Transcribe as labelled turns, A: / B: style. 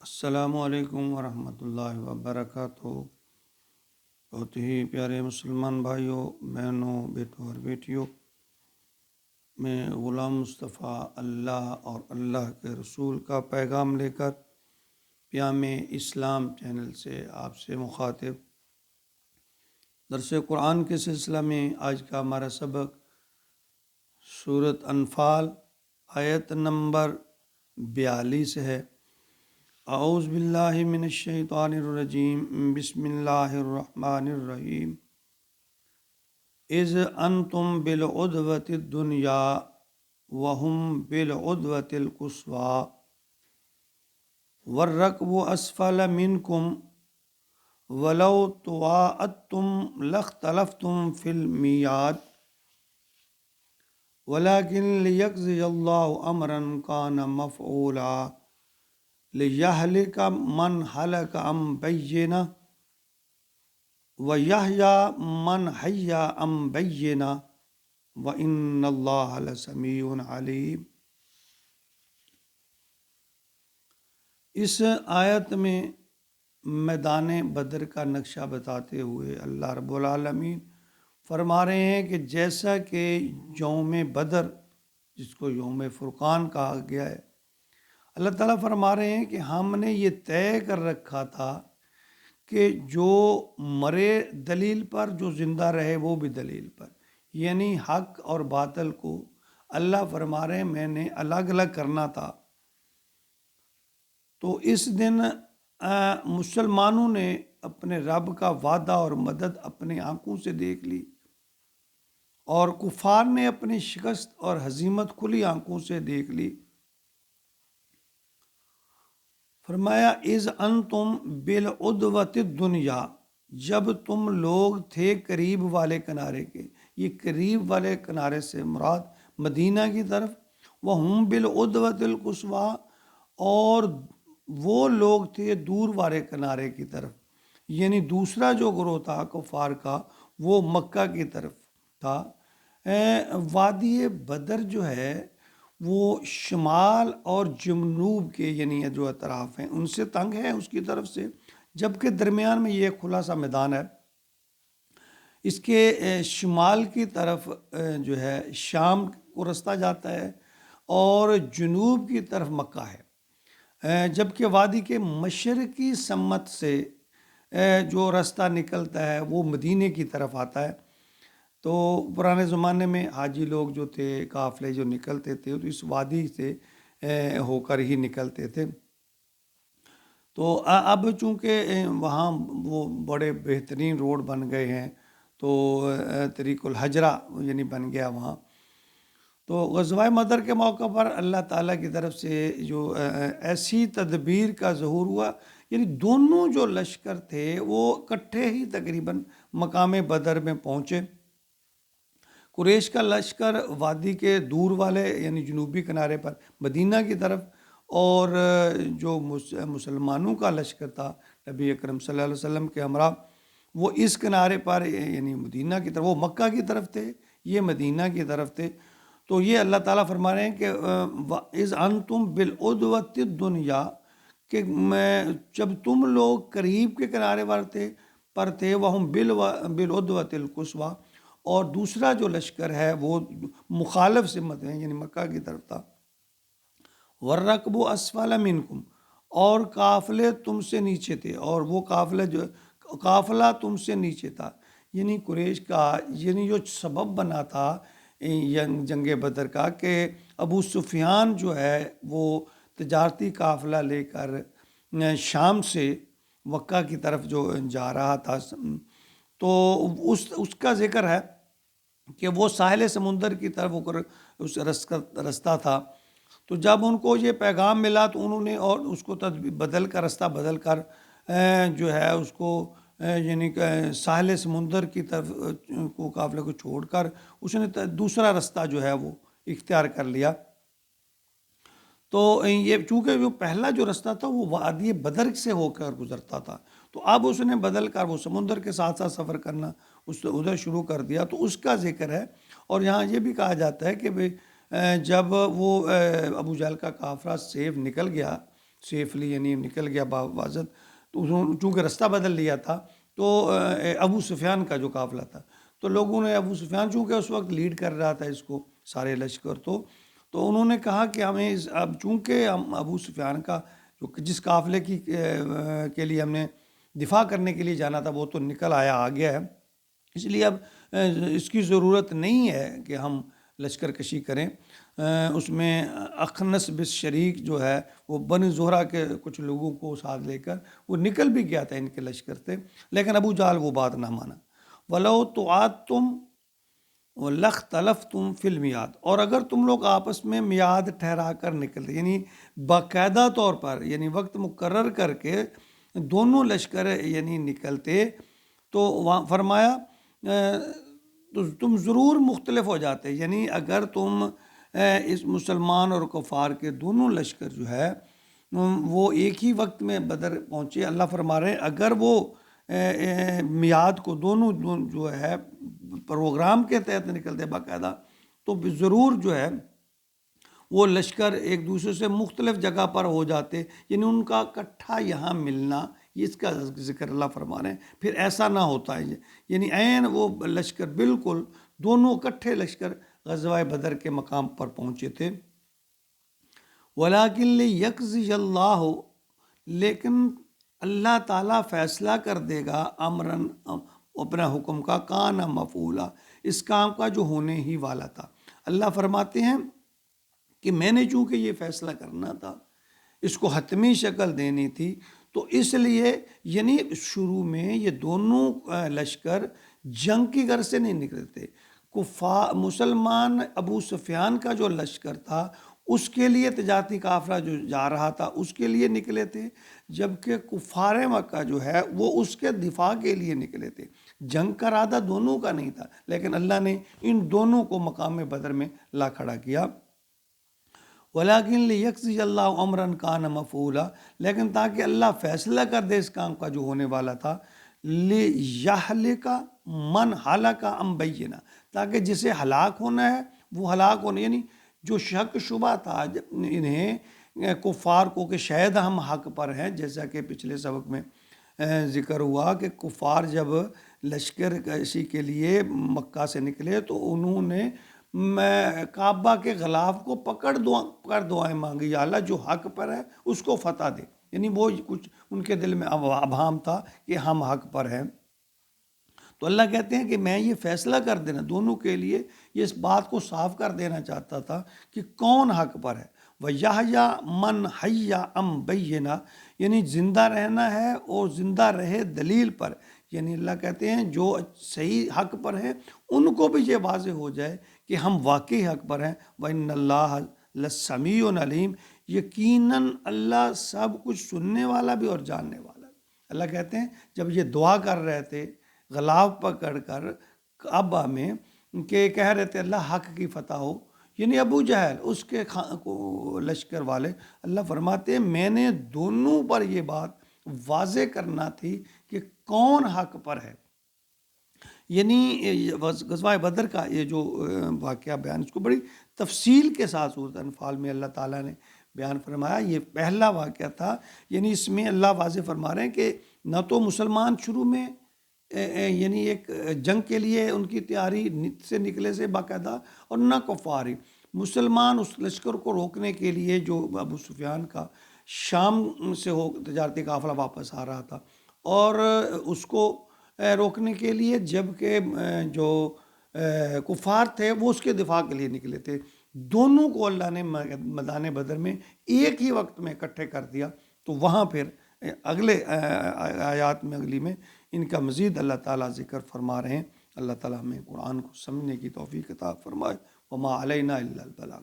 A: السلام علیکم ورحمۃ اللہ وبرکاتہ۔ بہت ہی پیارے مسلمان بھائیوں، بہنوں، بیٹوں اور بیٹیوں، میں غلام مصطفیٰ اللہ اور اللہ کے رسول کا پیغام لے کر پیام اسلام چینل سے آپ سے مخاطب۔ درس قرآن کے سلسلہ میں آج کا ہمارا سبق سورۃ انفال آیت نمبر 42 ہے۔ اعوذ باللہ من الشیطان الرجیم، بسم اللہ الرحمن الرحیم۔ اذ انتم بالعدوۃ الدنیا وهم بالعدوۃ القصویٰ والرکب اسفل منکم ولو تواعدتم لاختلفتم فی المیعاد ولکن لیقضی اللہ امرا کان مفعولا لِيَهْلِكَ مَنْ هَلَكَ عَنْ بَيِّنَةٍ وَيَحْيَىٰ مَنْ حَيَّىٰ عَنْ بَيِّنَةٍ وَإِنَّ اللَّهَ لَسَمِيعٌ عَلِيمٌ۔ اس آیت میں میدان بدر کا نقشہ بتاتے ہوئے اللہ رب العالمین فرما رہے ہیں کہ جیسا کہ یوم بدر، جس کو یوم فرقان کہا گیا ہے، اللہ تعالیٰ فرما رہے ہیں کہ ہم نے یہ طے کر رکھا تھا کہ جو مرے دلیل پر، جو زندہ رہے وہ بھی دلیل پر، یعنی حق اور باطل کو اللہ فرما رہے ہیں میں نے الگ الگ کرنا تھا۔ تو اس دن مسلمانوں نے اپنے رب کا وعدہ اور مدد اپنی آنکھوں سے دیکھ لی، اور کفار نے اپنی شکست اور ہزیمت کھلی آنکھوں سے دیکھ لی۔ فرمایا اذ انتم بالعدوۃ الدنیا، جب تم لوگ تھے قریب والے کنارے کے، یہ قریب والے کنارے سے مراد مدینہ کی طرف، وہم بالعدوۃ القصویٰ، اور وہ لوگ تھے دور والے کنارے کی طرف، یعنی دوسرا جو گروہ تھا کفار کا وہ مکہ کی طرف تھا۔ وادی بدر جو ہے وہ شمال اور جنوب کے یعنی جو اطراف ہیں ان سے تنگ ہے اس کی طرف سے، جبکہ درمیان میں یہ کھلا سا میدان ہے۔ اس کے شمال کی طرف جو ہے شام کو رستہ جاتا ہے اور جنوب کی طرف مکہ ہے، جبکہ وادی کے مشرقی سمت سے جو رستہ نکلتا ہے وہ مدینے کی طرف آتا ہے۔ تو پرانے زمانے میں حاجی لوگ جو تھے، قافلے جو نکلتے تھے تو اس وادی سے ہو کر ہی نکلتے تھے۔ تو اب چونکہ وہاں وہ بڑے بہترین روڈ بن گئے ہیں تو طریق الحجرہ یعنی بن گیا وہاں۔ تو غزوہ بدر کے موقع پر اللہ تعالیٰ کی طرف سے جو ایسی تدبیر کا ظہور ہوا، یعنی دونوں جو لشکر تھے وہ اکٹھے ہی تقریباً مقام بدر میں پہنچے۔ قریش کا لشکر وادی کے دور والے یعنی جنوبی کنارے پر مدینہ کی طرف، اور جو مسلمانوں کا لشکر تھا نبی اکرم صلی اللہ علیہ وسلم کے ہمراہ، وہ اس کنارے پر یعنی مدینہ کی طرف، وہ مکہ کی طرف تھے، یہ مدینہ کی طرف تھے۔ تو یہ اللہ تعالیٰ فرما رہے ہیں کہ اذ انتم بالعدوۃ الدنیا، کہ جب تم لوگ قریب کے کنارے پر تھے، وہم بالعدوۃ القصویٰ، اور دوسرا جو لشکر ہے وہ مخالف سمت ہے یعنی مکہ کی طرف تھا۔ والرکب اسفل منکم، اور قافلے تم سے نیچے تھے، اور وہ قافلہ تم سے نیچے تھا، یعنی قریش کا یعنی جو سبب بنا تھا جنگ بدر کا کہ ابو سفیان جو ہے وہ تجارتی قافلہ لے کر شام سے مکہ کی طرف جو جا رہا تھا، تو اس کا ذکر ہے کہ وہ ساحل سمندر کی طرف اس رستہ تھا۔ تو جب ان کو یہ پیغام ملا تو انہوں نے اور اس کو رستہ بدل کر جو ہے اس کو یعنی ساحل سمندر کی طرف کو قافلے کو چھوڑ کر اس نے دوسرا رستہ جو ہے وہ اختیار کر لیا۔ تو یہ چونکہ جو پہلا جو رستہ تھا وہ وادی بدر سے ہو کر گزرتا تھا، تو اب اس نے بدل کر وہ سمندر کے ساتھ ساتھ سفر کرنا ادھر شروع کر دیا، تو اس کا ذکر ہے۔ اور یہاں یہ بھی کہا جاتا ہے کہ جب وہ ابو جہل کا قافلہ سیف نکل گیا سیفلی یعنی نکل گیا بحفاظت. تو چونکہ رستہ بدل لیا تھا تو ابو سفیان کا جو قافلہ تھا تو لوگوں نے ابو سفیان چونکہ اس وقت لیڈ کر رہا تھا اس کو سارے لشکر تو انہوں نے کہا کہ ہمیں اب چونکہ ہم ابو سفیان کا جس قافلے کے لیے ہم نے دفاع کرنے کے لیے جانا تھا وہ تو نکل آ گیا ہے، اس لیے اب اس کی ضرورت نہیں ہے کہ ہم لشکر کشی کریں. اس میں اخنس بن شریک جو ہے وہ بنی زہرہ کے کچھ لوگوں کو ساتھ لے کر وہ نکل بھی گیا تھا ان کے لشکر سے، لیکن ابو جہل وہ بات نہ مانا. وَلَوْ تُعَادْتُمْ وَلَخْتَلَفْتُمْ فِي الْمِيعَادِ، اور اگر تم لوگ آپس میں میعاد ٹھہرا کر نکلتے یعنی باقاعدہ طور پر یعنی وقت مقرر کر کے دونوں لشکر یعنی نکلتے تو وہاں فرمایا تو تم ضرور مختلف ہو جاتے. یعنی اگر تم اس مسلمان اور کفار کے دونوں لشکر جو ہے وہ ایک ہی وقت میں بدر پہنچے، اللہ فرما رہے ہیں اگر وہ میعاد کو دونوں جو ہے پروگرام کے تحت نکلتے باقاعدہ تو ضرور جو ہے وہ لشکر ایک دوسرے سے مختلف جگہ پر ہو جاتے، یعنی ان کا اکٹھا یہاں ملنا، اس کا ذکر اللہ فرما رہے ہیں. پھر ایسا نہ ہوتا ہے یعنی عین وہ لشکر بالکل دونوں اکٹھے لشکر غزوہ بدر کے مقام پر پہنچے تھے. وَلَٰكِن لِيَقْضِيَ اللَّهُ، لیکن اللہ تعالیٰ فیصلہ کر دے گا امراً اپنا حکم کا، کان مفعولا، اس کام کا جو ہونے ہی والا تھا. اللہ فرماتے ہیں کہ میں نے چونکہ یہ فیصلہ کرنا تھا، اس کو حتمی شکل دینی تھی، تو اس لیے یعنی شروع میں یہ دونوں لشکر جنگ کی غرض سے نہیں نکلے تھے. مسلمان ابو سفیان کا جو لشکر تھا اس کے لیے تجارتی قافلہ جو جا رہا تھا اس کے لیے نکلے تھے، جبکہ کفار مکہ جو ہے وہ اس کے دفاع کے لیے نکلے تھے. جنگ کا ارادہ دونوں کا نہیں تھا، لیکن اللہ نے ان دونوں کو مقام بدر میں لا کھڑا کیا. وَلَٰكِن لِيَقْضِيَ اللَّهُ أَمْرًا كَانَ مَفْعُولًا، لیکن تاکہ اللہ فیصلہ کر دے اس کام کا جو ہونے والا تھا. لِيَهْلِكَ مَنْ هَلَكَ عَن بَيِّنَةٍ، تاکہ جسے ہلاک ہونا ہے وہ ہلاک ہونا، یعنی جو شک شبہ تھا انہیں کفار کو کہ شاید ہم حق پر ہیں، جیسا کہ پچھلے سبق میں ذکر ہوا کہ کفار جب لشکر کشی کے لیے مکہ سے نکلے تو انہوں نے کعبہ کے غلاف کو پکڑ دعائیں مانگی، یا اللہ جو حق پر ہے اس کو فتح دے. یعنی وہ کچھ ان کے دل میں ابہام تھا کہ ہم حق پر ہیں. تو اللہ کہتے ہیں کہ میں یہ فیصلہ کر دینا دونوں کے لیے، یہ اس بات کو صاف کر دینا چاہتا تھا کہ کون حق پر ہے. وَيَحْيَىٰ مَنْ حَيَّ عَن بَيِّنَةٍ، یعنی زندہ رہنا ہے اور زندہ رہے دلیل پر. یعنی اللہ کہتے ہیں جو صحیح حق پر ہیں ان کو بھی یہ واضح ہو جائے کہ ہم واقعی حق پر ہیں. وَإِنَّ اللَّهَ لَسَمِيعٌ عَلِيمٌ، یقیناً اللہ سب کچھ سننے والا بھی اور جاننے والا بھی. اللہ کہتے ہیں جب یہ دعا کر رہے تھے غلاف پکڑ کر کعبہ میں کہ کہہ رہے تھے اللہ حق کی فتح ہو، یعنی ابو جہل اس کے لشکر والے، اللہ فرماتے ہیں میں نے دونوں پر یہ بات واضح کرنا تھی کہ کون حق پر ہے. یعنی غزوہ بدر کا یہ جو واقعہ بیان اس کو بڑی تفصیل کے ساتھ سورۃ انفال میں اللہ تعالیٰ نے بیان فرمایا. یہ پہلا واقعہ تھا، یعنی اس میں اللہ واضح فرما رہے ہیں کہ نہ تو مسلمان شروع میں یعنی ایک جنگ کے لیے ان کی تیاری سے نکلے سے باقاعدہ، اور نہ کفاری. مسلمان اس لشکر کو روکنے کے لیے جو ابو سفیان کا شام سے ہو تجارتی قافلہ واپس آ رہا تھا، اور اس کو روکنے کے لیے جبکہ جو کفار تھے وہ اس کے دفاع کے لیے نکلے تھے. دونوں کو اللہ نے میدان بدر میں ایک ہی وقت میں اکٹھے کر دیا. تو وہاں پھر اگلے آیات میں اگلی میں ان کا مزید اللہ تعالیٰ ذکر فرما رہے ہیں. اللہ تعالیٰ ہمیں قرآن کو سمجھنے کی توفیق عطا فرمائے. وما علینا الا البلاغ.